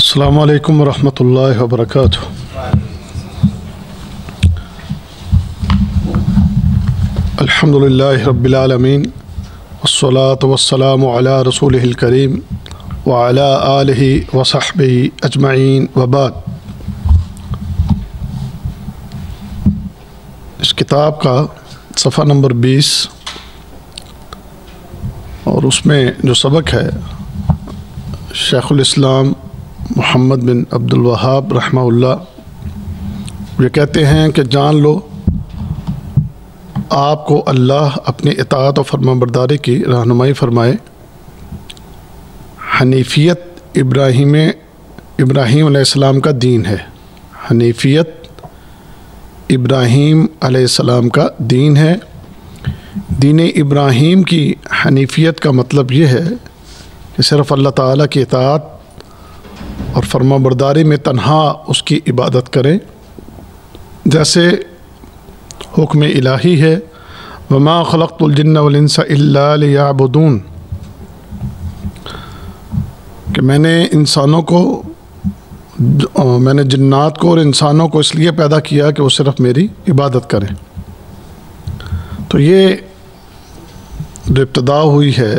السلام علیکم ورحمۃ اللہ وبرکاتہ۔ الحمد للہ رب العالمین والصلاة والسلام علی رسولہ الکریم وعلی آلہ وصحبہ اجمعین وبعد۔ اس کتاب کا صفحہ نمبر 20 اور اس میں جو سبق ہے شیخ الاسلام محمد بن عبد الوہاب رحمہ اللہ یہ کہتے ہیں کہ جان لو آپ کو اللہ اپنی اطاعت و فرمانبرداری کی رہنمائی فرمائے۔ حنیفیت ابراہیم علیہ السلام کا دین ہے۔ حنیفیت ابراہیم علیہ السلام کا دین ہے۔ دین ابراہیم کی حنیفیت کا مطلب یہ ہے کہ صرف اللہ تعالیٰ کی اطاعت اور فرمانبرداری میں تنہا اس کی عبادت کریں، جیسے حکم الہی ہے وما خلقت الجن والانس الا لیعبدون، کہ میں نے جنات کو اور انسانوں کو اس لیے پیدا کیا کہ وہ صرف میری عبادت کریں۔ تو یہ جو ابتدا ہوئی ہے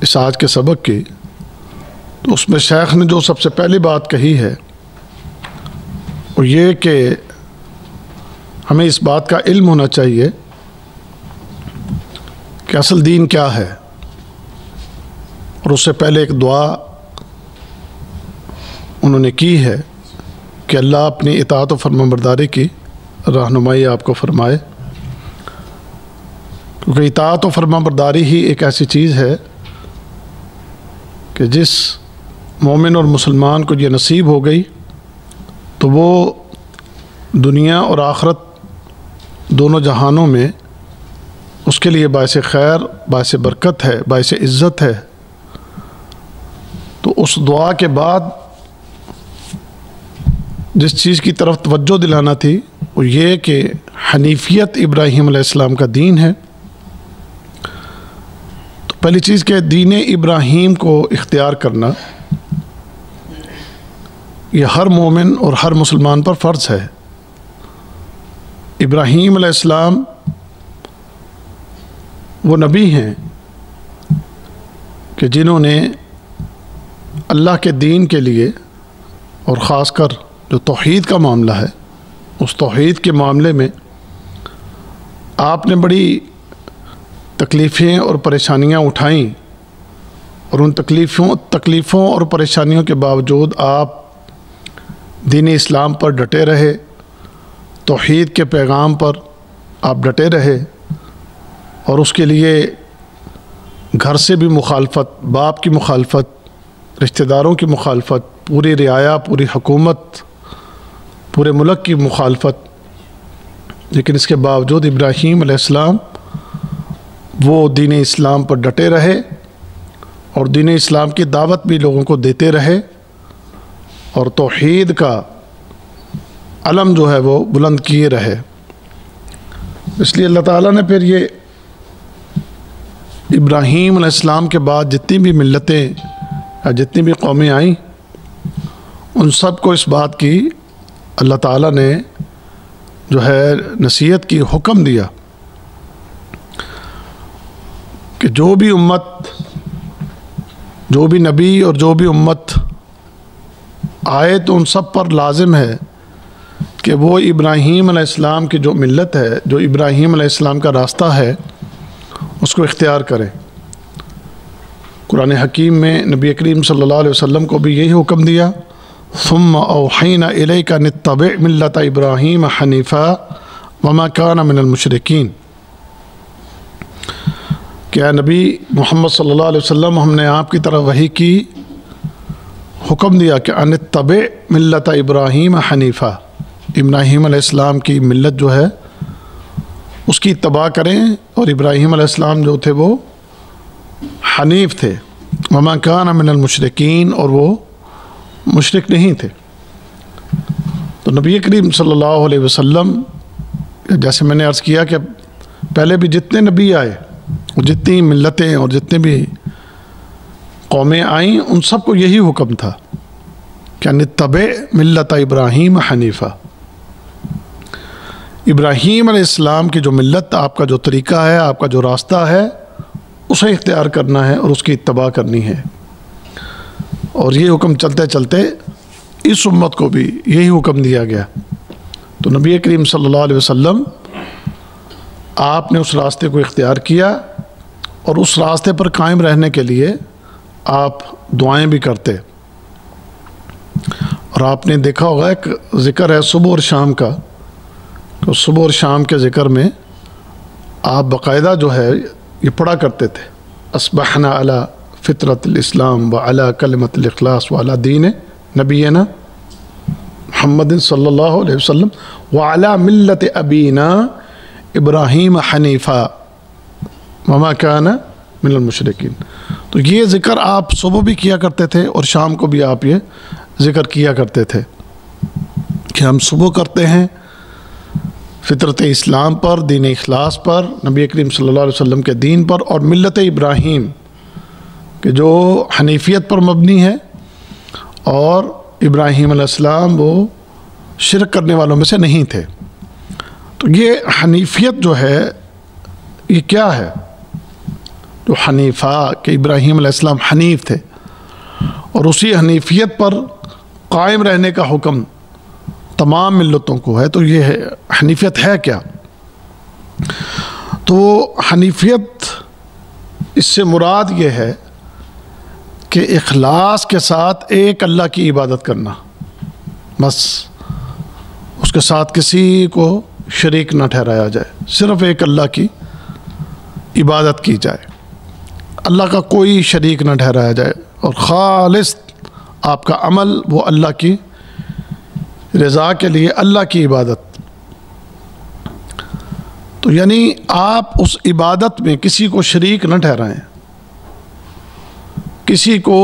اس آج کے سبق کی، تو اس میں شیخ نے جو سب سے پہلی بات کہی ہے وہ یہ کہ ہمیں اس بات کا علم ہونا چاہیے کہ اصل دین کیا ہے، اور اس سے پہلے ایک دعا انہوں نے کی ہے کہ اللہ اپنی اطاعت و فرمانبرداری کی رہنمائی آپ کو فرمائے، کیونکہ اطاعت و فرمانبرداری ہی ایک ایسی چیز ہے کہ جس مومن اور مسلمان کو یہ نصیب ہو گئی تو وہ دنیا اور آخرت دونوں جہانوں میں اس کے لیے باعث خیر، باعث برکت ہے، باعث عزت ہے۔ تو اس دعا کے بعد جس چیز کی طرف توجہ دلانا تھی وہ یہ کہ حنیفیت ابراہیم علیہ السلام کا دین ہے۔ تو پہلی چیز کہ دین ابراہیم کو اختیار کرنا یہ ہر مومن اور ہر مسلمان پر فرض ہے۔ ابراہیم علیہ السلام وہ نبی ہیں کہ جنہوں نے اللہ کے دین کے لیے، اور خاص کر جو توحید کا معاملہ ہے، اس توحید کے معاملے میں آپ نے بڑی تکلیفیں اور پریشانیاں اٹھائیں، اور ان تکلیفوں اور پریشانیوں کے باوجود آپ دین اسلام پر ڈٹے رہے، توحید کے پیغام پر آپ ڈٹے رہے، اور اس کے لیے گھر سے بھی مخالفت، باپ کی مخالفت، رشتہ داروں کی مخالفت، پوری رعایا، پوری حکومت، پورے ملک کی مخالفت، لیکن اس کے باوجود ابراہیم علیہ السلام وہ دین اسلام پر ڈٹے رہے اور دین اسلام کی دعوت بھی لوگوں کو دیتے رہے، اور توحید کا علم جو ہے وہ بلند کیے رہے۔ اس لیے اللہ تعالیٰ نے پھر یہ ابراہیم علیہ السلام کے بعد جتنی بھی ملتیں یا جتنی بھی قومیں آئیں ان سب کو اس بات کی اللہ تعالیٰ نے جو ہے نصیحت کی، حکم دیا کہ جو بھی امت، جو بھی نبی اور جو بھی امت آئے تو ان سب پر لازم ہے کہ وہ ابراہیم علیہ السلام کی جو ملت ہے، جو ابراہیم علیہ السلام کا راستہ ہے، اس کو اختیار کریں۔ قرآن حکیم میں نبی کریم صلی اللہ علیہ وسلم کو بھی یہی حکم دیا، ثم اوحینا الیک ان اتبع ملت ابراہیم حنیفا وما کان من المشرکین، کہ اے نبی محمد صلی اللہ علیہ وسلم ہم نے آپ کی طرف وحی کی، حکم دیا کہ ان اتبع ملت ابراہیم حنیفا، ابراہیم علیہ السلام کی ملت جو ہے اس کی اتباع کریں، اور ابراہیم علیہ السلام جو تھے وہ حنیف تھے، وما کان من المشرکین، اور وہ مشرک نہیں تھے۔ تو نبی کریم صلی اللہ علیہ وسلم، جیسے میں نے عرض کیا کہ پہلے بھی جتنے نبی آئے، جتنی ملتیں اور جتنے بھی قومیں آئیں ان سب کو یہی حکم تھا کہ نتبع ملت ابراہیم حنیفہ، ابراہیم علیہ السلام کی جو ملت، آپ کا جو طریقہ ہے، آپ کا جو راستہ ہے، اسے اختیار کرنا ہے اور اس کی اتباع کرنی ہے۔ اور یہ حکم چلتے چلتے اس امت کو بھی یہی حکم دیا گیا، تو نبی کریم صلی اللہ علیہ وسلم آپ نے اس راستے کو اختیار کیا اور اس راستے پر قائم رہنے کے لیے آپ دعائیں بھی کرتے۔ اور آپ نے دیکھا ہوگا ایک ذکر ہے صبح اور شام کا، تو صبح اور شام کے ذکر میں آپ باقاعدہ جو ہے یہ پڑھا کرتے تھے، اصبحنا علی فطرت الاسلام وعلی کلمۃ الاخلاص وعلی دین نبینا محمد صلی اللہ علیہ وسلم وعلی ملت ابینا ابراہیم حنیفہ وما کان من المشرکین۔ تو یہ ذکر آپ صبح بھی کیا کرتے تھے اور شام کو بھی آپ یہ ذکر کیا کرتے تھے کہ ہم صبح کرتے ہیں فطرت اسلام پر، دین اخلاص پر، نبی کریم صلی اللہ علیہ وسلم کے دین پر، اور ملت ابراہیم کہ جو حنیفیت پر مبنی ہے، اور ابراہیم علیہ السلام وہ شرک کرنے والوں میں سے نہیں تھے۔ تو یہ حنیفیت جو ہے یہ کیا ہے؟ جو حنیفہ کہ ابراہیم علیہ السلام حنیف تھے اور اسی حنیفیت پر قائم رہنے کا حکم تمام ملتوں کو ہے، تو یہ ہے حنیفیت ہے کیا؟ تو حنیفیت اس سے مراد یہ ہے کہ اخلاص کے ساتھ ایک اللہ کی عبادت کرنا، بس اس کے ساتھ کسی کو شریک نہ ٹھہرایا جائے، صرف ایک اللہ کی عبادت کی جائے، اللہ کا کوئی شریک نہ ٹھہرایا جائے، اور خالص آپ کا عمل وہ اللہ کی رضا کے لیے، اللہ کی عبادت۔ تو یعنی آپ اس عبادت میں کسی کو شریک نہ ٹھہرائیں، کسی کو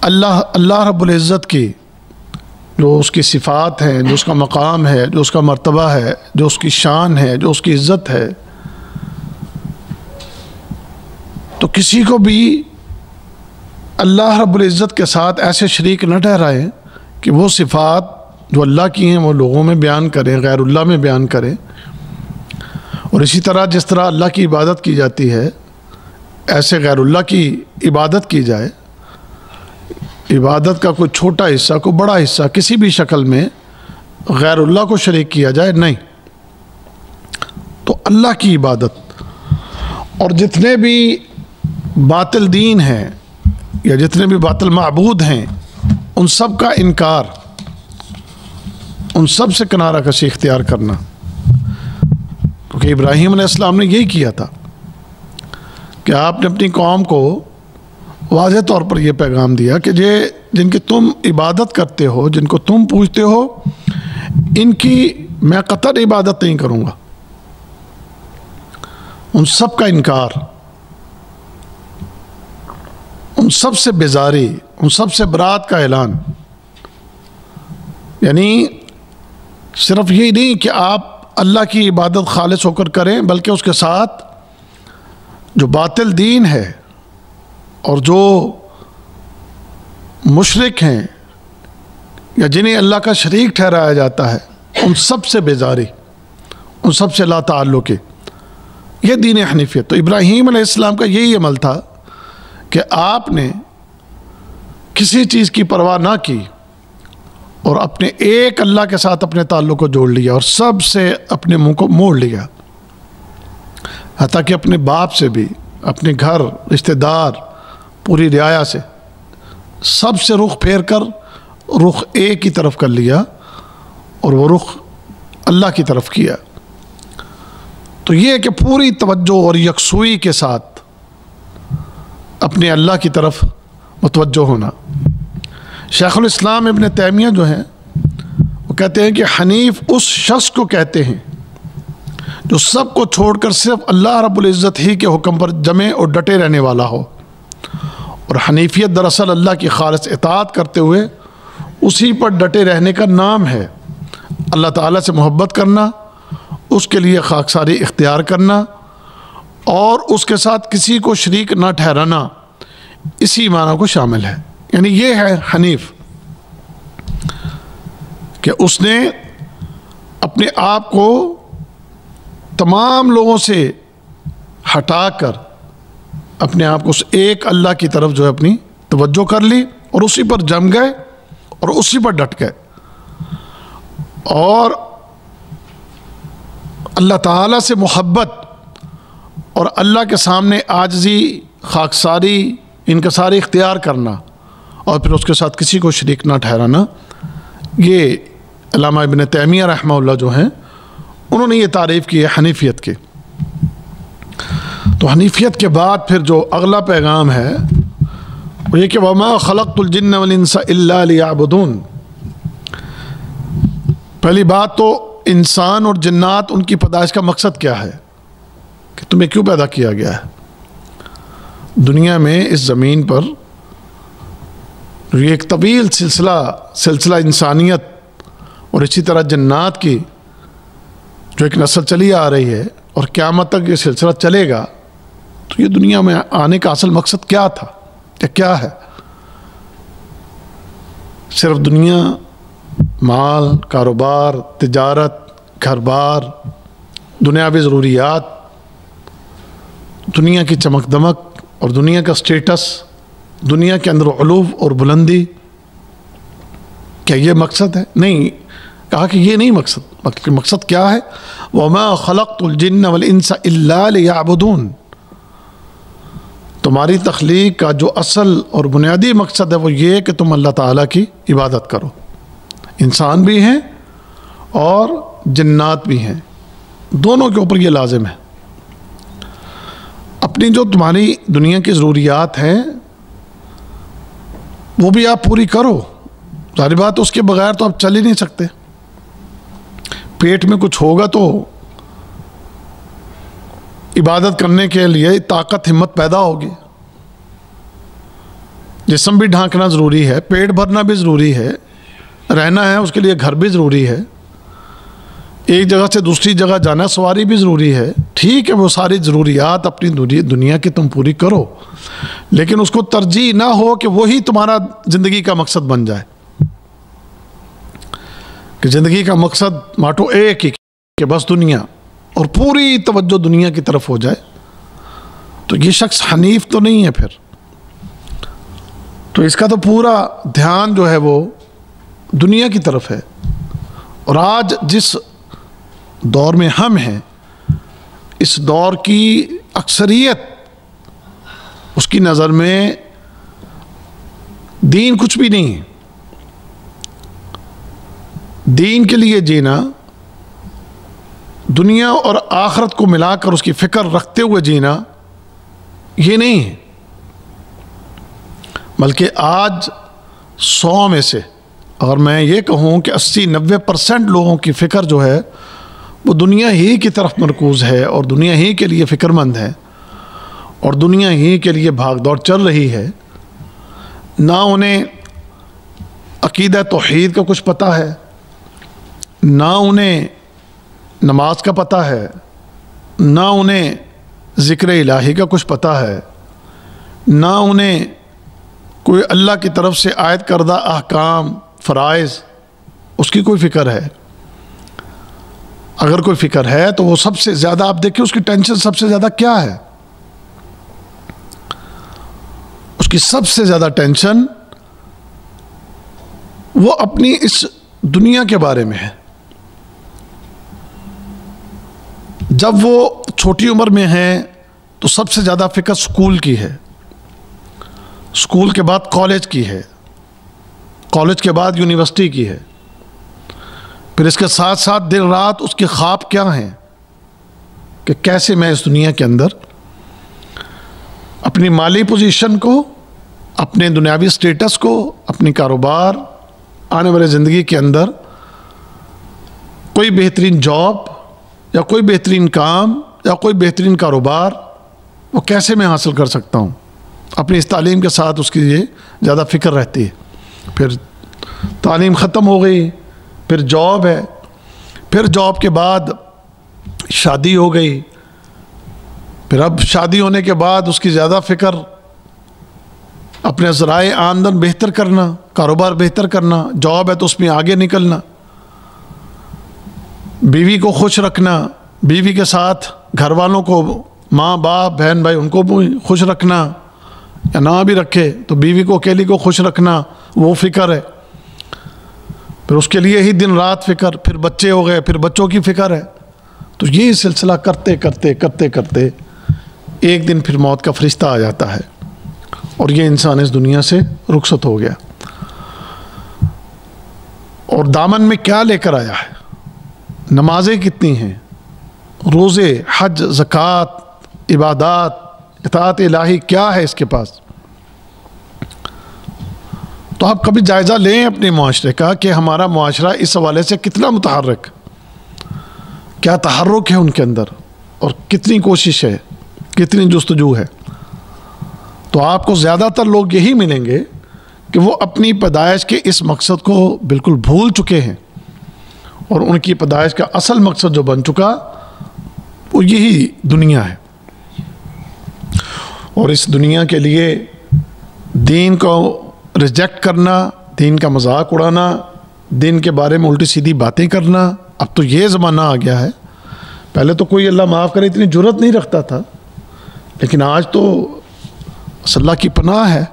اللہ رب العزت کی جو اس کی صفات ہیں، جو اس کا مقام ہے، جو اس کا مرتبہ ہے، جو اس کی شان ہے، جو اس کی عزت ہے، تو کسی کو بھی اللہ رب العزت کے ساتھ ایسے شریک نہ ٹھہرائیں کہ وہ صفات جو اللہ کی ہیں وہ لوگوں میں بیان کریں، غیر اللہ میں بیان کریں۔ اور اسی طرح جس طرح اللہ کی عبادت کی جاتی ہے ایسے غیر اللہ کی عبادت کی جائے، عبادت کا کوئی چھوٹا حصہ، کوئی بڑا حصہ کسی بھی شکل میں غیر اللہ کو شریک کیا جائے، نہیں۔ تو اللہ کی عبادت، اور جتنے بھی باطل دین ہیں یا جتنے بھی باطل معبود ہیں ان سب کا انکار، ان سب سے کنارہ کشی اختیار کرنا، کیونکہ ابراہیم علیہ السلام نے یہی کیا تھا کہ آپ نے اپنی قوم کو واضح طور پر یہ پیغام دیا کہ جن کی تم عبادت کرتے ہو، جن کو تم پوجتے ہو، ان کی میں قطعاً عبادت نہیں کروں گا۔ ان سب کا انکار، ان سب سے بیزاری، ان سب سے برات کا اعلان۔ یعنی صرف یہی نہیں کہ آپ اللہ کی عبادت خالص ہو کر کریں، بلکہ اس کے ساتھ جو باطل دین ہے اور جو مشرک ہیں یا جنہیں اللہ کا شریک ٹھہرایا جاتا ہے ان سب سے بیزاری، ان سب سے لا تعلقی، یہ دین حنیفیت۔ تو ابراہیم علیہ السلام کا یہی عمل تھا کہ آپ نے کسی چیز کی پرواہ نہ کی اور اپنے ایک اللہ کے ساتھ اپنے تعلق کو جوڑ لیا اور سب سے اپنے منہ کو موڑ لیا، حتیٰ کہ اپنے باپ سے بھی، اپنے گھر، رشتہ دار، پوری رعایا سے، سب سے رخ پھیر کر رخ ایک کی طرف کر لیا اور وہ رخ اللہ کی طرف کیا۔ تو یہ کہ پوری توجہ اور یکسوئی کے ساتھ اپنے اللہ کی طرف متوجہ ہونا۔ شیخ الاسلام ابن تیمیہ جو ہیں وہ کہتے ہیں کہ حنیف اس شخص کو کہتے ہیں جو سب کو چھوڑ کر صرف اللہ رب العزت ہی کے حکم پر جمے اور ڈٹے رہنے والا ہو، اور حنیفیت دراصل اللہ کی خالص اطاعت کرتے ہوئے اسی پر ڈٹے رہنے کا نام ہے۔ اللہ تعالیٰ سے محبت کرنا، اس کے لیے خاکساری اختیار کرنا اور اس کے ساتھ کسی کو شریک نہ ٹھہرانا، اسی معنی کو شامل ہے. یعنی یہ ہے حنیف کہ اس نے اپنے آپ کو تمام لوگوں سے ہٹا کر اپنے آپ کو اس ایک اللہ کی طرف جو ہے اپنی توجہ کر لی اور اسی پر جم گئے اور اسی پر ڈٹ گئے, اور اللہ تعالیٰ سے محبت اور اللہ کے سامنے عاجزی, خاکساری, انکساری اختیار کرنا اور پھر اس کے ساتھ کسی کو شریک نہ ٹھہرانا. یہ علامہ ابن تیمیہ رحمہ اللہ جو ہیں انہوں نے یہ تعریف کی ہے حنیفیت کی. تو حنیفیت کے بعد پھر جو اگلا پیغام ہے وہ یہ کہ وَمَا خَلَقْتُ الْجِنَّ وَالْإِنسَ إِلَّا لِيَعْبُدُونَ. پہلی بات تو انسان اور جنات ان کی پیدائش کا مقصد کیا ہے, کہ تمہیں کیوں پیدا کیا گیا ہے. دنیا میں اس زمین پر یہ ایک طویل سلسلہ انسانیت اور اسی طرح جنات کی جو ایک نسل چلی آ رہی ہے اور قیامت تک یہ سلسلہ چلے گا. تو یہ دنیا میں آنے کا اصل مقصد کیا تھا یا کیا ہے؟ صرف دنیا, مال, کاروبار, تجارت, گھر بار, دنیاوی ضروریات, دنیا کی چمک دمک اور دنیا کا سٹیٹس, دنیا کے اندر علو اور بلندی, کیا یہ مقصد ہے؟ نہیں, کہا کہ یہ نہیں مقصد. مقصد کیا ہے؟ وَمَا خَلَقْتُ الْجِنَّ وَالْإِنسَ إِلَّا لِيَعْبُدُونَ. تمہاری تخلیق کا جو اصل اور بنیادی مقصد ہے وہ یہ کہ تم اللہ تعالیٰ کی عبادت کرو. انسان بھی ہیں اور جنات بھی ہیں, دونوں کے اوپر یہ لازم ہے. اپنی جو تمہاری دنیا کی ضروریات ہیں وہ بھی آپ پوری کرو. ظاہر بات اس کے بغیر تو آپ چل ہی نہیں سکتے. پیٹ میں کچھ ہوگا تو عبادت کرنے کے لیے طاقت ہمت پیدا ہوگی. جسم بھی ڈھانکنا ضروری ہے, پیٹ بھرنا بھی ضروری ہے, رہنا ہے اس کے لیے گھر بھی ضروری ہے, ایک جگہ سے دوسری جگہ جانا سواری بھی ضروری ہے. ٹھیک ہے, وہ ساری ضروریات اپنی دنیا کی تم پوری کرو, لیکن اس کو ترجیح نہ ہو کہ وہی تمہارا زندگی کا مقصد بن جائے, کہ زندگی کا مقصد ماٹو ایک ہی کہ بس دنیا, اور پوری توجہ دنیا کی طرف ہو جائے. تو یہ شخص حنیف تو نہیں ہے. پھر تو اس کا تو پورا دھیان جو ہے وہ دنیا کی طرف ہے. اور آج جس دور میں ہم ہیں, اس دور کی اکثریت اس کی نظر میں دین کچھ بھی نہیں ہے. دین کے لیے جینا, دنیا اور آخرت کو ملا کر اس کی فکر رکھتے ہوئے جینا, یہ نہیں ہے. بلکہ آج 100 میں سے اگر میں یہ کہوں کہ 80-90% لوگوں کی فکر جو ہے وہ دنیا ہی کی طرف مرکوز ہے, اور دنیا ہی کے لیے فکر مند ہے, اور دنیا ہی کے لیے بھاگ دوڑ چل رہی ہے. نہ انہیں عقیدہ توحید کا کچھ پتہ ہے, نہ انہیں نماز کا پتہ ہے, نہ انہیں ذکر الہی کا کچھ پتہ ہے, نہ انہیں کوئی اللہ کی طرف سے عائد کردہ احکام, فرائض, اس کی کوئی فکر ہے. اگر کوئی فکر ہے تو وہ سب سے زیادہ, آپ دیکھیں اس کی ٹینشن سب سے زیادہ کیا ہے؟ اس کی سب سے زیادہ ٹینشن وہ اپنی اس دنیا کے بارے میں ہے. جب وہ چھوٹی عمر میں ہیں تو سب سے زیادہ فکر سکول کی ہے, سکول کے بعد کالج کی ہے, کالج کے بعد یونیورسٹی کی ہے. پھر اس کے ساتھ ساتھ دن رات اس کے خواب کیا ہیں کہ کیسے میں اس دنیا کے اندر اپنی مالی پوزیشن کو, اپنے دنیاوی سٹیٹس کو, اپنی کاروبار, آنے والے زندگی کے اندر کوئی بہترین جاب یا کوئی بہترین کام یا کوئی بہترین کاروبار وہ کیسے میں حاصل کر سکتا ہوں. اپنی اس تعلیم کے ساتھ اس کی یہ زیادہ فکر رہتی ہے. پھر تعلیم ختم ہو گئی, پھر جاب ہے, پھر جاب کے بعد شادی ہو گئی, پھر اب شادی ہونے کے بعد اس کی زیادہ فکر اپنے ذرائع آمدن بہتر کرنا، کاروبار بہتر کرنا، جاب ہے تو اس میں آگے نکلنا، بیوی کو خوش رکھنا، بیوی کے ساتھ گھر والوں کو، ماں باپ بہن بھائی ان کو بھی خوش رکھنا، یا نہ بھی رکھے تو بیوی کو اکیلی کو خوش رکھنا، وہ فکر ہے، پھر اس کے لیے ہی دن رات فکر، پھر بچے ہو گئے، پھر بچوں کی فکر ہے. تو یہ سلسلہ کرتے کرتے کرتے کرتے ایک دن پھر موت کا فرشتہ آ جاتا ہے اور یہ انسان اس دنیا سے رخصت ہو گیا. اور دامن میں کیا لے کر آیا ہے؟ نمازیں کتنی ہیں، روزے، حج، زکوٰۃ، عبادات، اطاعت الہی کیا ہے اس کے پاس؟ تو آپ کبھی جائزہ لیں اپنے معاشرے کا کہ ہمارا معاشرہ اس حوالے سے کتنا متحرک، کیا تحرک ہے ان کے اندر، اور کتنی کوشش ہے، کتنی جستجو ہے. تو آپ کو زیادہ تر لوگ یہی ملیں گے کہ وہ اپنی پیدائش کے اس مقصد کو بالکل بھول چکے ہیں، اور ان کی پیدائش کا اصل مقصد جو بن چکا وہ یہی دنیا ہے. اور اس دنیا کے لیے دین کو ریجیکٹ کرنا، دین کا مذاق اڑانا، دین کے بارے میں الٹی سیدھی باتیں کرنا. اب تو یہ زمانہ آ گیا ہے، پہلے تو کوئی اللہ معاف کرے اتنی جرأت نہیں رکھتا تھا، لیکن آج تو اللہ کی پناہ ہے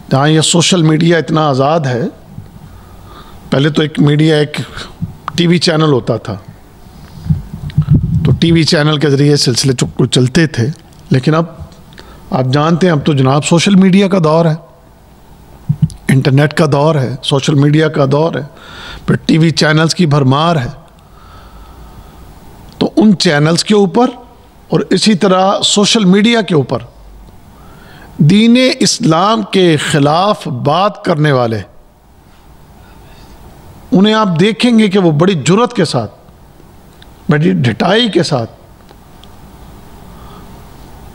جہاں یہ سوشل میڈیا اتنا آزاد ہے. پہلے تو ایک میڈیا، ایک ٹی وی چینل ہوتا تھا، تو ٹی وی چینل کے ذریعے سلسلے چلتے تھے، لیکن اب آپ جانتے ہیں اب تو جناب سوشل میڈیا کا دور ہے، انٹرنیٹ کا دور ہے، سوشل میڈیا کا دور ہے، پھر ٹی وی چینلز کی بھرمار ہے. تو ان چینلز کے اوپر اور اسی طرح سوشل میڈیا کے اوپر دین اسلام کے خلاف بات کرنے والے، انہیں آپ دیکھیں گے کہ وہ بڑی جرأت کے ساتھ، بڑی ڈھٹائی کے ساتھ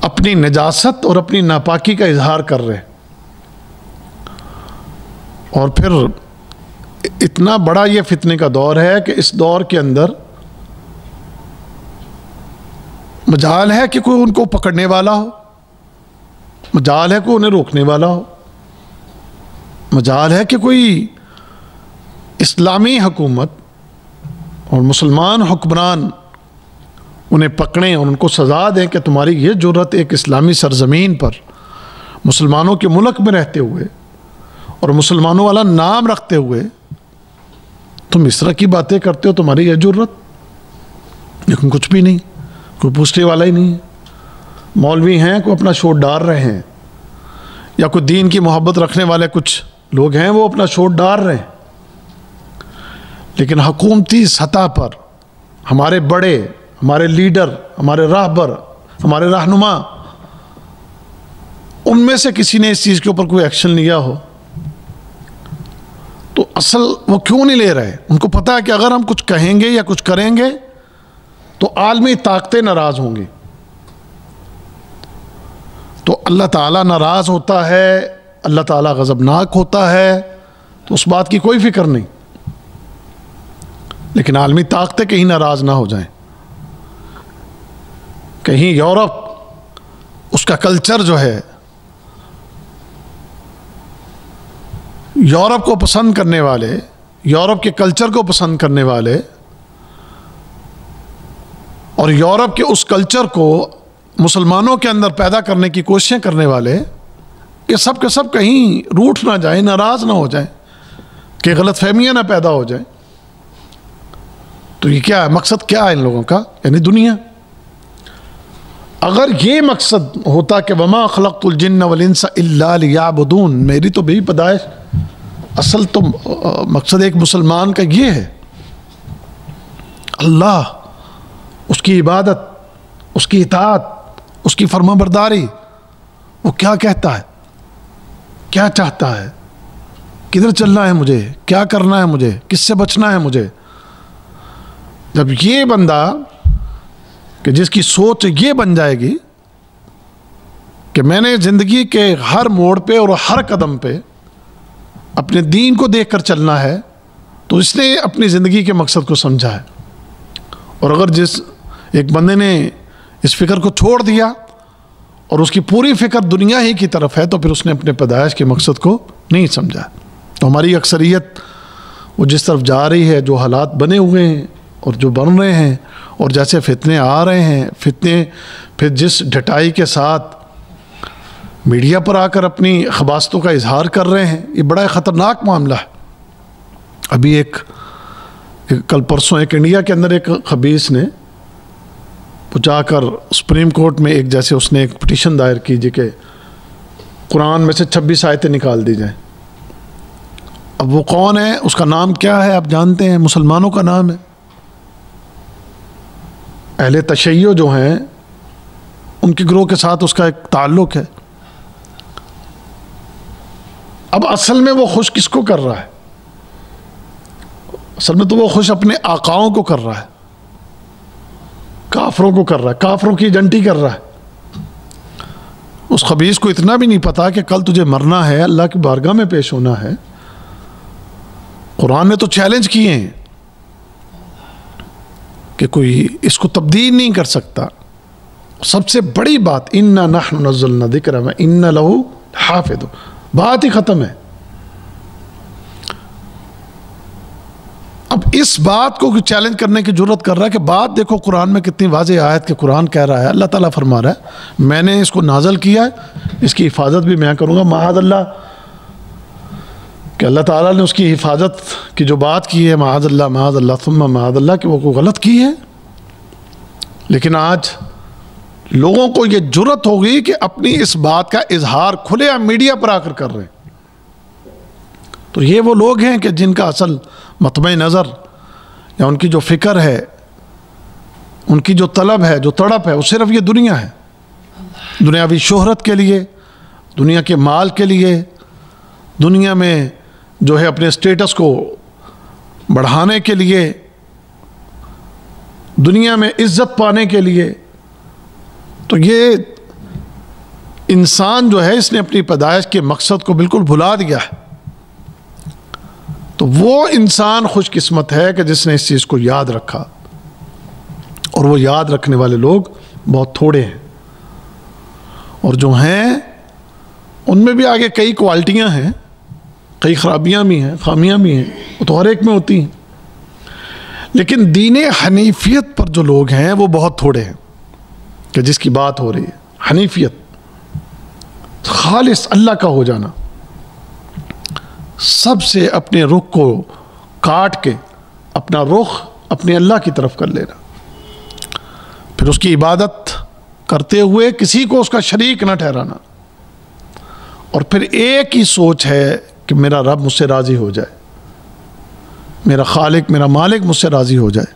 اپنی نجاست اور اپنی ناپاکی کا اظہار کر رہے ہیں. اور پھر اتنا بڑا یہ فتنے کا دور ہے کہ اس دور کے اندر مجال ہے کہ کوئی ان کو پکڑنے والا ہو، مجال ہے کوئی انہیں روکنے والا ہو، مجال ہے کہ کوئی اسلامی حکومت اور مسلمان حکمران انہیں پکڑیں اور ان کو سزا دیں کہ تمہاری یہ جرأت ایک اسلامی سرزمین پر مسلمانوں کے ملک میں رہتے ہوئے اور مسلمانوں والا نام رکھتے ہوئے تم اس طرح کی باتیں کرتے ہو، تمہاری یہ جرأت. لیکن کچھ بھی نہیں، کوئی پوچھنے والا ہی نہیں ہے. مولوی ہیں کوئی اپنا شوٹ ڈال رہے ہیں، یا کوئی دین کی محبت رکھنے والے کچھ لوگ ہیں وہ اپنا شوٹ ڈال رہے ہیں، لیکن حکومتی سطح پر ہمارے بڑے، ہمارے لیڈر، ہمارے راہبر، ہمارے رہنما، ان میں سے کسی نے اس چیز کے اوپر کوئی ایکشن لیا ہو تو اصل وہ کیوں نہیں لے رہے؟ ان کو پتا ہے کہ اگر ہم کچھ کہیں گے یا کچھ کریں گے تو عالمی طاقتیں ناراض ہوں گی، تو اللہ تعالیٰ ناراض ہوتا ہے، اللہ تعالیٰ غضبناک ہوتا ہے، تو اس بات کی کوئی فکر نہیں. لیکن عالمی طاقتیں کہیں ناراض نہ ہو جائیں، کہیں یورپ اس کا کلچر جو ہے، یورپ کو پسند کرنے والے، یورپ کے کلچر کو پسند کرنے والے اور یورپ کے اس کلچر کو مسلمانوں کے اندر پیدا کرنے کی کوششیں کرنے والے، کہ سب کے سب کہیں روٹھ نہ جائیں، ناراض نہ ہو جائیں، کہ غلط فہمیاں نہ پیدا ہو جائیں. تو یہ کیا ہے مقصد، کیا ہے ان لوگوں کا؟ یعنی دنیا. اگر یہ مقصد ہوتا کہ وما خلقت الجن والانس الا لیعبدون، میری تو بھی پیدائش، اصل تو مقصد ایک مسلمان کا یہ ہے، اللہ، اس کی عبادت، اس کی اطاعت، اس کی فرما برداری. وہ کیا کہتا ہے، کیا چاہتا ہے، کدھر چلنا ہے مجھے، کیا کرنا ہے مجھے، کس سے بچنا ہے مجھے. جب یہ بندہ کہ جس کی سوچ یہ بن جائے گی کہ میں نے زندگی کے ہر موڑ پہ اور ہر قدم پہ اپنے دین کو دیکھ کر چلنا ہے، تو اس نے اپنی زندگی کے مقصد کو سمجھا ہے. اور اگر جس ایک بندے نے اس فکر کو چھوڑ دیا اور اس کی پوری فکر دنیا ہی کی طرف ہے، تو پھر اس نے اپنے پیدائش کے مقصد کو نہیں سمجھا۔ تو ہماری اکثریت وہ جس طرف جا رہی ہے، جو حالات بنے ہوئے ہیں اور جو بن رہے ہیں، اور جیسے فتنے آ رہے ہیں، فتنے پھر جس ڈٹائی کے ساتھ میڈیا پر آ کر اپنی خباثتوں کا اظہار کر رہے ہیں، یہ بڑا خطرناک معاملہ ہے۔ ابھی کل پرسوں ایک انڈیا کے اندر ایک خبیث نے جا کر سپریم کورٹ میں جیسے اس نے ایک پٹیشن دائر کی جی کہ قرآن میں سے 26 آیتیں نکال دی جائیں۔ اب وہ کون ہے، اس کا نام کیا ہے آپ جانتے ہیں؟ مسلمانوں کا نام ہے۔ اہل تشیع جو ہیں ان کے گروہ کے ساتھ اس کا ایک تعلق ہے۔ اب اصل میں وہ خوش کس کو کر رہا ہے؟ اصل میں تو وہ خوش اپنے آقاؤں کو کر رہا ہے، کافروں کو کر رہا ہے، کافروں کی ایجنٹی کر رہا ہے۔ اس خبیث کو اتنا بھی نہیں پتا کہ کل تجھے مرنا ہے، اللہ کی بارگاہ میں پیش ہونا ہے۔ قرآن نے تو چیلنج کیے ہیں کہ کوئی اس کو تبدیل نہیں کر سکتا۔ سب سے بڑی بات اِنَّا نَحْنُ نَزَّلْنَا الذِّكْرَ وَإِنَّا لَهُ حَافِظُونَ، بات ہی ختم ہے۔ اب اس بات کو چیلنج کرنے کی جرت کر رہا ہے کہ بات دیکھو قرآن میں کتنی واضح آیت کہ قرآن کہہ رہا ہے، اللہ تعالیٰ فرما رہا ہے میں نے اس کو نازل کیا ہے، اس کی حفاظت بھی میں کروں گا۔ معاذ اللہ کہ اللہ تعالیٰ نے اس کی حفاظت کی جو بات کی ہے، معاذ اللہ ثم معاذ اللہ کہ وہ کوئی غلط کی ہے۔ لیکن آج لوگوں کو یہ جرت ہوگی کہ اپنی اس بات کا اظہار کھلے میڈیا پر آ کر رہے ہیں۔ تو یہ وہ لوگ ہیں کہ جن کا اصل مطمع نظر یا ان کی جو فکر ہے، ان کی جو طلب ہے، جو تڑپ ہے، وہ صرف یہ دنیا ہے، دنیاوی شہرت کے لیے، دنیا کے مال کے لیے، دنیا میں جو ہے اپنے سٹیٹس کو بڑھانے کے لیے، دنیا میں عزت پانے کے لیے۔ تو یہ انسان جو ہے اس نے اپنی پیدائش کے مقصد کو بالکل بھلا دیا ہے۔ تو وہ انسان خوش قسمت ہے کہ جس نے اس چیز کو یاد رکھا، اور وہ یاد رکھنے والے لوگ بہت تھوڑے ہیں، اور جو ہیں ان میں بھی آگے کئی کوالٹیاں ہیں، کئی خرابیاں بھی ہیں، خامیاں بھی ہیں، وہ تو ہر ایک میں ہوتی ہیں۔ لیکن دین حنیفیت پر جو لوگ ہیں وہ بہت تھوڑے ہیں کہ جس کی بات ہو رہی ہے، حنیفیت، خالص اللہ کا ہو جانا، سب سے اپنے رخ کو کاٹ کے اپنا رخ اپنے اللہ کی طرف کر لینا، پھر اس کی عبادت کرتے ہوئے کسی کو اس کا شریک نہ ٹھہرانا، اور پھر ایک ہی سوچ ہے کہ میرا رب مجھ سے راضی ہو جائے، میرا خالق، میرا مالک مجھ سے راضی ہو جائے۔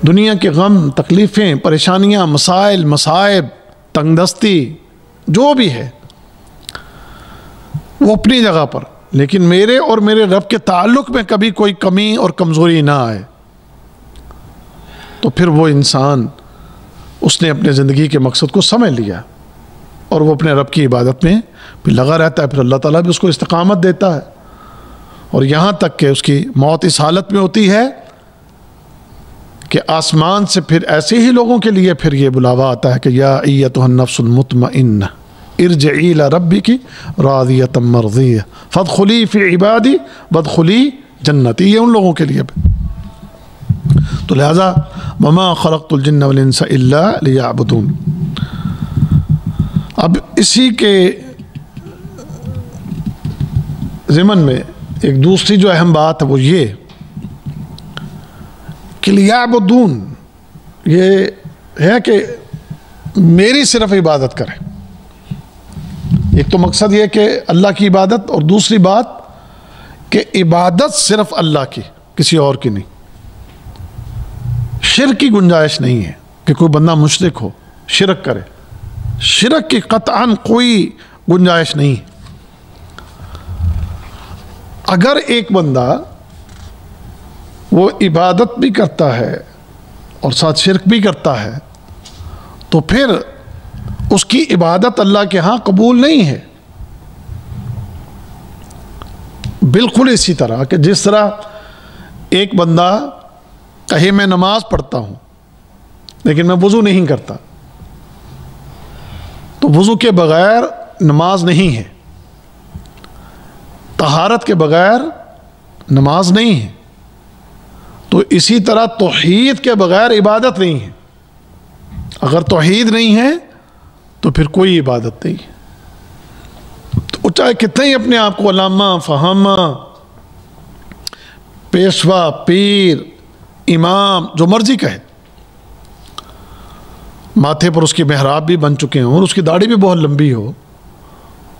دنیا کے غم، تکلیفیں، پریشانیاں، مسائل، مصائب، تنگ دستی جو بھی ہے وہ اپنی جگہ پر، لیکن میرے اور میرے رب کے تعلق میں کبھی کوئی کمی اور کمزوری نہ آئے، تو پھر وہ انسان اس نے اپنے زندگی کے مقصد کو سمجھ لیا، اور وہ اپنے رب کی عبادت میں پھر لگا رہتا ہے۔ پھر اللہ تعالیٰ بھی اس کو استقامت دیتا ہے، اور یہاں تک کہ اس کی موت اس حالت میں ہوتی ہے کہ آسمان سے پھر ایسے ہی لوگوں کے لیے پھر یہ بلاوا آتا ہے کہ یا ایتھا النفس المطمئنہ ارجعی الی ربک راضیۃ مرضیہ فادخلی فی عبادی وادخلی جنتی، یہ ان لوگوں کے لیے۔ تو لہذا وما خلقت الجن والانس الا لیعبدون۔ اب اسی کے ضمن میں ایک دوسری جو اہم بات ہے وہ یہ کہ لیعبدون، یہ ہے کہ میری صرف عبادت کریں۔ ایک تو مقصد یہ کہ اللہ کی عبادت، اور دوسری بات کہ عبادت صرف اللہ کی، کسی اور کی نہیں۔ شرک کی گنجائش نہیں ہے کہ کوئی بندہ مشرک ہو، شرک کرے، شرک کی قطعاً کوئی گنجائش نہیں ہے۔ اگر ایک بندہ وہ عبادت بھی کرتا ہے اور ساتھ شرک بھی کرتا ہے تو پھر اس کی عبادت اللہ کے ہاں قبول نہیں ہے۔ بالکل اسی طرح کہ جس طرح ایک بندہ کہے میں نماز پڑھتا ہوں لیکن میں وضو نہیں کرتا، تو وضو کے بغیر نماز نہیں ہے، طہارت کے بغیر نماز نہیں ہے، تو اسی طرح توحید کے بغیر عبادت نہیں ہے۔ اگر توحید نہیں ہے تو پھر کوئی عبادت نہیں ہے۔ تو چاہے کتنے ہی اپنے آپ کو علامہ، فہامہ، پیشوا، پیر، امام، جو مرضی کہے، ماتھے پر اس کی محراب بھی بن چکے ہوں اور اس کی داڑھی بھی بہت لمبی ہو،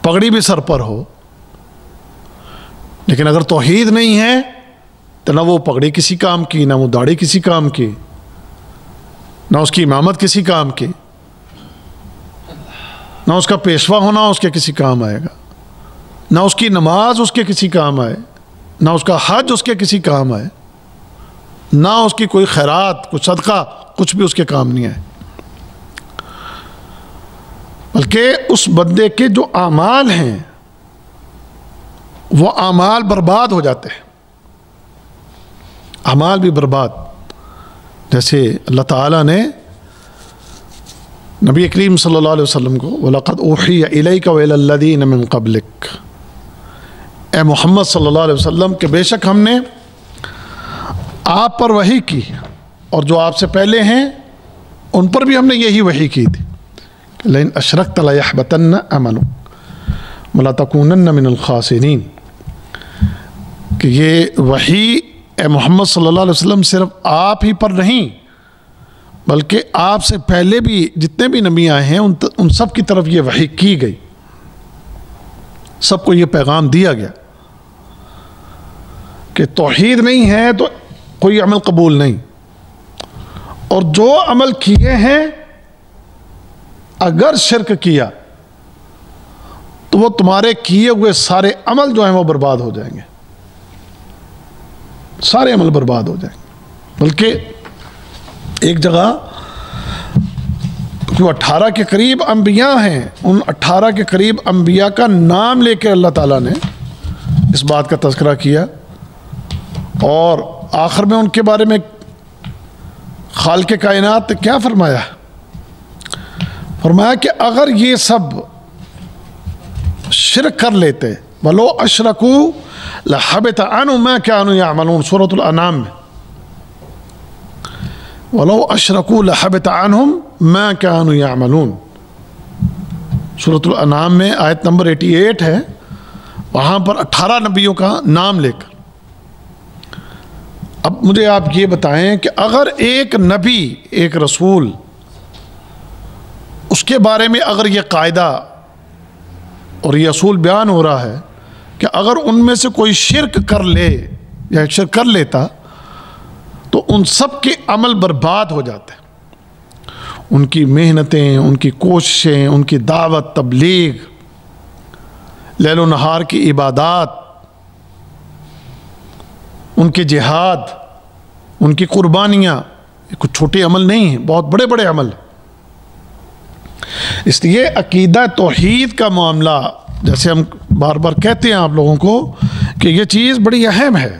پگڑی بھی سر پر ہو، لیکن اگر توحید نہیں ہے تو نہ وہ پگڑی کسی کام کی، نہ وہ داڑھی کسی کام کی، نہ اس کی امامت کسی کام کی، نہ اس کا پیشوا ہونا اس کے کسی کام آئے گا، نہ اس کی نماز اس کے کسی کام آئے، نہ اس کا حج اس کے کسی کام آئے، نہ اس کی کوئی خیرات، کوئی صدقہ، کچھ بھی اس کے کام نہیں آئے، بلکہ اس بندے کے جو اعمال ہیں وہ اعمال برباد ہو جاتے ہیں، اعمال بھی برباد۔ جیسے اللہ تعالیٰ نے نبی کریم صلی اللہ علیہ وسلم کو وَلَقَدْ أُوحِيَ إِلَيْكَ وَإِلَى الَّذِينَ مِن قَبْلِكَ، اے محمد صلی اللہ علیہ وسلم کہ بے شک ہم نے آپ پر وحی کی اور جو آپ سے پہلے ہیں ان پر بھی ہم نے یہی وحی کی تھی کہ لَإِنْ أَشْرَكْتَ لَيَحْبَطَنَّ عَمَلُكَ وَلَتَكُونَنَّ مِنَ الْخَاسِرِينَ، کہ یہ وحی اے محمد صلی اللہ علیہ وسلم صرف آپ ہی پر نہیں بلکہ آپ سے پہلے بھی جتنے بھی نبی آئے ہیں ان سب کی طرف یہ وحی کی گئی، سب کو یہ پیغام دیا گیا کہ توحید نہیں ہے تو کوئی عمل قبول نہیں، اور جو عمل کیے ہیں اگر شرک کیا تو وہ تمہارے کیے ہوئے سارے عمل جو ہیں وہ برباد ہو جائیں گے، سارے عمل برباد ہو جائیں گے۔ بلکہ ایک جگہ جو 18 کے قریب انبیاء ہیں، ان 18 کے قریب انبیاء کا نام لے کے اللہ تعالیٰ نے اس بات کا تذکرہ کیا، اور آخر میں ان کے بارے میں خالق کائنات نے کیا فرمایا؟ فرمایا کہ اگر یہ سب شرک کر لیتے وَلَوْ أَشْرَكُوا لَحَبِطَ عَنْهُمْ مَا كَانُوا يَعْمَلُونَ، سورۃ الانعام میں وَلَوْ أَشْرَكُوا لَحَبِطَ عَنْهُمْ مَا كَانُوا يَعْمَلُونَ، سورۃ الانعام میں آیت نمبر 88 ہے، وہاں پر 18 نبیوں کا نام لے کر۔ اب مجھے آپ یہ بتائیں کہ اگر ایک نبی، ایک رسول، اس کے بارے میں اگر یہ قاعدہ اور یہ اصول بیان ہو رہا ہے کہ اگر ان میں سے کوئی شرک کر لے یا شرک کر لیتا تو ان سب کے عمل برباد ہو جاتے، ان کی محنتیں، ان کی کوششیں، ان کی دعوت، تبلیغ، لیل و نہار کی عبادات، ان کے جہاد، ان کی قربانیاں، یہ کچھ چھوٹے عمل نہیں ہیں، بہت بڑے بڑے عمل ہیں۔ اس لیے عقیدہ توحید کا معاملہ، جیسے ہم بار بار کہتے ہیں آپ لوگوں کو کہ یہ چیز بڑی اہم ہے،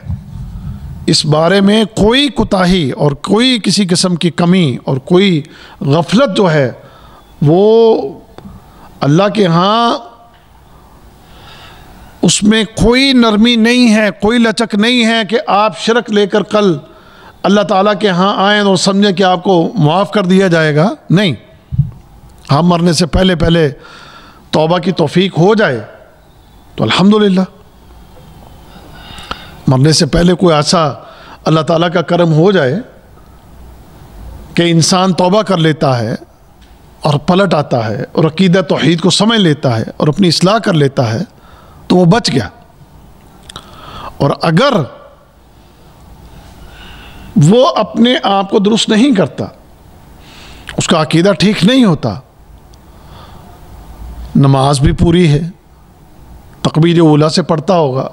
اس بارے میں کوئی کوتاہی اور کوئی کسی قسم کی کمی اور کوئی غفلت جو ہے وہ اللہ کے ہاں اس میں کوئی نرمی نہیں ہے، کوئی لچک نہیں ہے کہ آپ شرک لے کر کل اللہ تعالیٰ کے ہاں آئیں اور سمجھیں کہ آپ کو معاف کر دیا جائے گا۔ نہیں، ہم مرنے سے پہلے پہلے توبہ کی توفیق ہو جائے تو الحمدللہ، مرنے سے پہلے کوئی ایسا اللہ تعالیٰ کا کرم ہو جائے کہ انسان توبہ کر لیتا ہے اور پلٹ آتا ہے اور عقیدہ توحید کو سمجھ لیتا ہے اور اپنی اصلاح کر لیتا ہے تو وہ بچ گیا، اور اگر وہ اپنے آپ کو درست نہیں کرتا، اس کا عقیدہ ٹھیک نہیں ہوتا، نماز بھی پوری ہے، تکبیر اولیٰ سے پڑھتا ہوگا،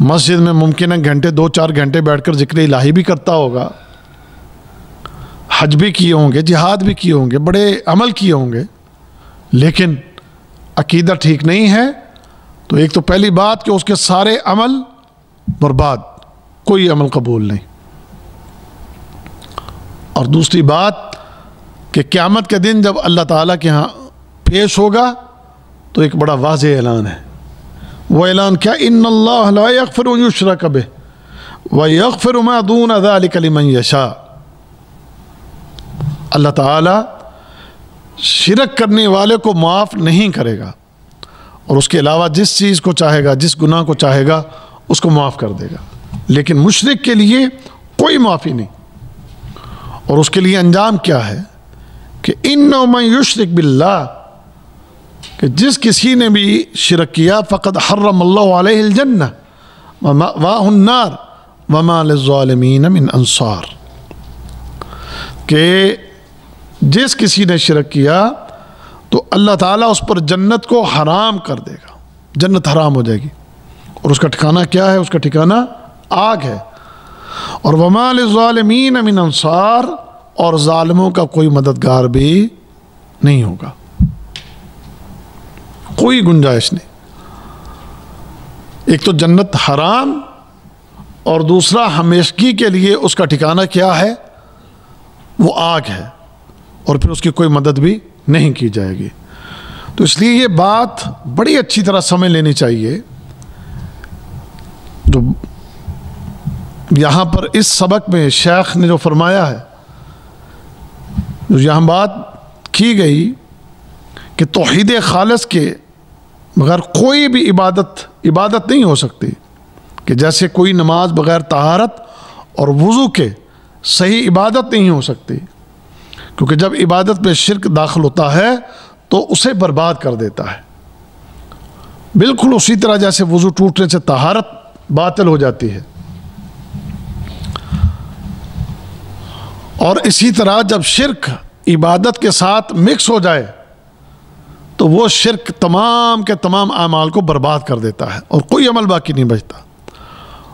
مسجد میں ممکن ہے گھنٹے 2-4 گھنٹے بیٹھ کر ذکر الہی بھی کرتا ہوگا، حج بھی کیے ہوں گے، جہاد بھی کیے ہوں گے، بڑے عمل کیے ہوں گے، لیکن عقیدہ ٹھیک نہیں ہے تو ایک تو پہلی بات کہ اس کے سارے عمل برباد، کوئی عمل قبول نہیں، اور دوسری بات کہ قیامت کے دن جب اللہ تعالیٰ کے ہاں پیش ہوگا تو ایک بڑا واضح اعلان ہے. وہ اعلان کیا؟ ان اللہ لا یغفر ان یشرک بہ ویغفر ما دون ذلک لمن یشاء. اللہ تعالی شرک کرنے والے کو معاف نہیں کرے گا اور اس کے علاوہ جس چیز کو چاہے گا، جس گناہ کو چاہے گا اس کو معاف کر دے گا. لیکن مشرک کے لیے کوئی معافی نہیں. اور اس کے لیے انجام کیا ہے کہ انہ من یشرک باللہ، کہ جس کسی نے بھی شرک کیا فقد حرم اللہ علیہ الجنہ ومأواہ النار وما للظالمین من انصار. کہ جس کسی نے شرک کیا تو اللہ تعالیٰ اس پر جنت کو حرام کر دے گا، جنت حرام ہو جائے گی. اور اس کا ٹھکانہ کیا ہے؟ اس کا ٹھکانہ آگ ہے. اور وما للظالمین من انصار، اور ظالموں کا کوئی مددگار بھی نہیں ہوگا، کوئی گنجائش نہیں. ایک تو جنت حرام، اور دوسرا ہمیشگی کے لیے اس کا ٹھکانہ کیا ہے؟ وہ آگ ہے، اور پھر اس کی کوئی مدد بھی نہیں کی جائے گی. تو اس لیے یہ بات بڑی اچھی طرح سمجھ لینی چاہیے. جو یہاں پر اس سبق میں شیخ نے جو فرمایا ہے، جو یہاں بات کی گئی کہ توحید خالص کے بغیر کوئی بھی عبادت نہیں ہو سکتی. کہ جیسے کوئی نماز بغیر طہارت اور وضو کے صحیح عبادت نہیں ہو سکتی، کیونکہ جب عبادت میں شرک داخل ہوتا ہے تو اسے برباد کر دیتا ہے. بالکل اسی طرح جیسے وضو ٹوٹنے سے طہارت باطل ہو جاتی ہے، اور اسی طرح جب شرک عبادت کے ساتھ مکس ہو جائے تو وہ شرک تمام کے تمام اعمال کو برباد کر دیتا ہے اور کوئی عمل باقی نہیں بچتا.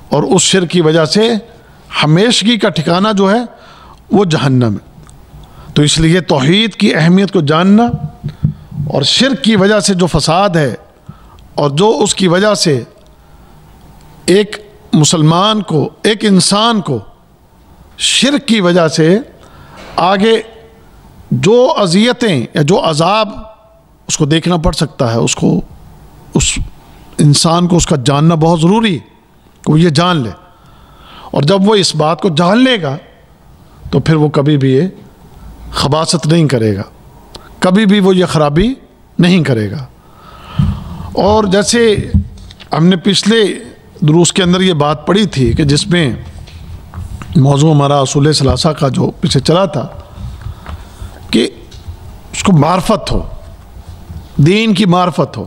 اور اس شرک کی وجہ سے ہمیشگی کا ٹھکانہ جو ہے وہ جہنم ہے. تو اس لیے توحید کی اہمیت کو جاننا، اور شرک کی وجہ سے جو فساد ہے اور جو اس کی وجہ سے ایک مسلمان کو، ایک انسان کو شرک کی وجہ سے آگے جو اذیتیں یا جو عذاب اس کو دیکھنا پڑ سکتا ہے، اس انسان کو اس کا جاننا بہت ضروری ہے کہ وہ یہ جان لے. اور جب وہ اس بات کو جان لے گا تو پھر وہ کبھی بھی یہ خباثت نہیں کرے گا، کبھی بھی وہ یہ خرابی نہیں کرے گا. اور جیسے ہم نے پچھلے دروس کے اندر یہ بات پڑھی تھی کہ جس میں موضوع ہمارا اصول ثلاثہ کا جو پیچھے چلا تھا کہ اس کو معرفت ہو، دین کی معرفت ہو،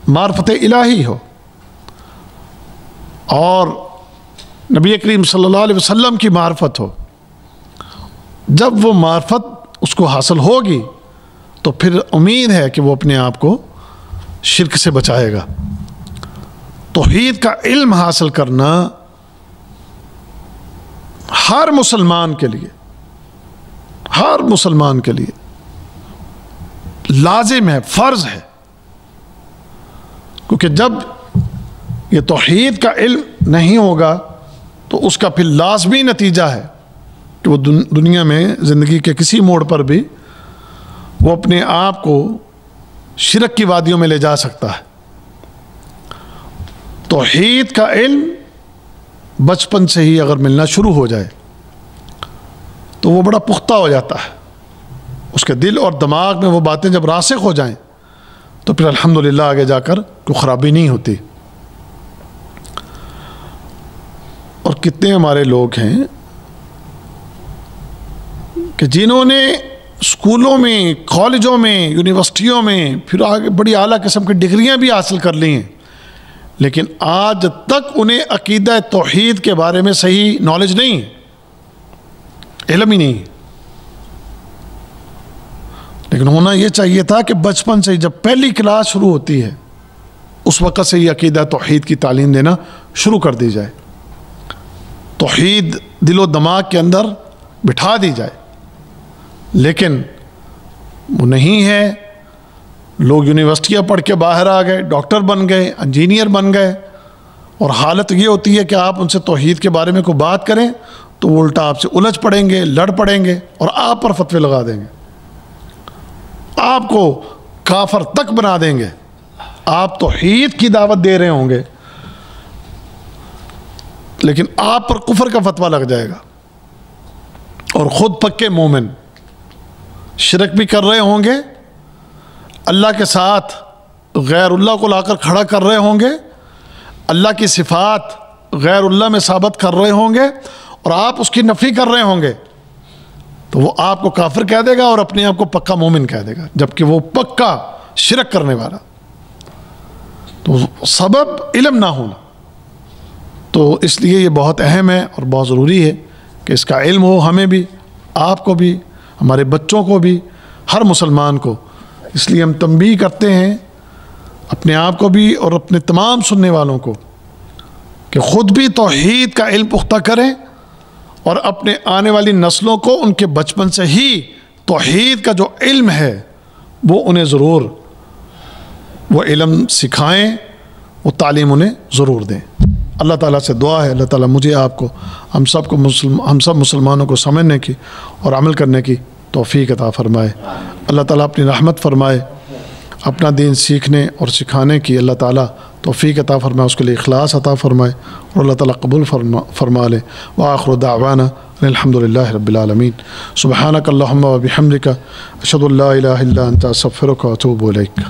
معرفت الہی ہو، اور نبی کریم صلی اللہ علیہ وسلم کی معرفت ہو. جب وہ معرفت اس کو حاصل ہوگی تو پھر امید ہے کہ وہ اپنے آپ کو شرک سے بچائے گا. توحید کا علم حاصل کرنا ہر مسلمان کے لیے لازم ہے، فرض ہے. کیونکہ جب یہ توحید کا علم نہیں ہوگا تو اس کا پھر لازمی نتیجہ ہے کہ وہ دنیا میں زندگی کے کسی موڑ پر بھی وہ اپنے آپ کو شرک کی وادیوں میں لے جا سکتا ہے. توحید کا علم بچپن سے ہی اگر ملنا شروع ہو جائے تو وہ بڑا پختہ ہو جاتا ہے. اس کے دل اور دماغ میں وہ باتیں جب راسخ ہو جائیں تو پھر الحمدللہ آگے جا کر کوئی خرابی نہیں ہوتی. اور کتنے ہمارے لوگ ہیں کہ جنہوں نے اسکولوں میں، کالجوں میں، یونیورسٹیوں میں پھر آگے بڑی اعلیٰ قسم کی ڈگریاں بھی حاصل کر لی ہیں، لیکن آج تک انہیں عقیدہ توحید کے بارے میں صحیح نالج نہیں، علم ہی نہیں. لیکن ہونا یہ چاہیے تھا کہ بچپن سے جب پہلی کلاس شروع ہوتی ہے اس وقت سے یہ عقیدہ توحید کی تعلیم دینا شروع کر دی جائے، توحید دل و دماغ کے اندر بٹھا دی جائے. لیکن وہ نہیں ہے. لوگ یونیورسٹیاں پڑھ کے باہر آ گئے، ڈاکٹر بن گئے، انجینئر بن گئے، اور حالت یہ ہوتی ہے کہ آپ ان سے توحید کے بارے میں کوئی بات کریں تو وہ الٹا آپ سے الجھ پڑیں گے، لڑ پڑیں گے، اور آپ پر فتوے لگا دیں گے. آپ کو کافر تک بنا دیں گے. آپ توحید کی دعوت دے رہے ہوں گے لیکن آپ پر کفر کا فتویٰ لگ جائے گا اور خود پکے مومن شرک بھی کر رہے ہوں گے, اللہ کے ساتھ غیر اللہ کو لا کر کھڑا کر رہے ہوں گے, اللہ کی صفات غیر اللہ میں ثابت کر رہے ہوں گے اور آپ اس کی نفی کر رہے ہوں گے, تو وہ آپ کو کافر کہہ دے گا اور اپنے آپ کو پکا مومن کہہ دے گا, جبکہ وہ پکا شرک کرنے والا. تو سبب علم نہ ہونا, تو اس لیے یہ بہت اہم ہے اور بہت ضروری ہے کہ اس کا علم ہو ہمیں بھی, آپ کو بھی, ہمارے بچوں کو بھی, ہر مسلمان کو. اس لیے ہم تنبیہ کرتے ہیں اپنے آپ کو بھی اور اپنے تمام سننے والوں کو کہ خود بھی توحید کا علم پختہ کریں اور اپنے آنے والی نسلوں کو ان کے بچپن سے ہی توحید کا جو علم ہے وہ انہیں ضرور وہ علم سکھائیں, وہ تعلیم انہیں ضرور دیں. اللہ تعالیٰ سے دعا ہے اللہ تعالیٰ مجھے آپ کو ہم سب مسلمانوں کو سمجھنے کی اور عمل کرنے کی توفیق عطا فرمائے. اللہ تعالیٰ اپنی رحمت فرمائے, اپنا دین سیکھنے اور سکھانے کی اللہ تعالیٰ توفیق عطا فرمائے, اس کے لیے اخلاص عطا فرمائے اور اللہ تعالیٰ قبول فرما لے. وآخر دعوانا الحمد للہ رب العالمین. سبحانک اللہم و بحمدک اشہد ان لا الہ الا انت استغفرک و اتوب الیک.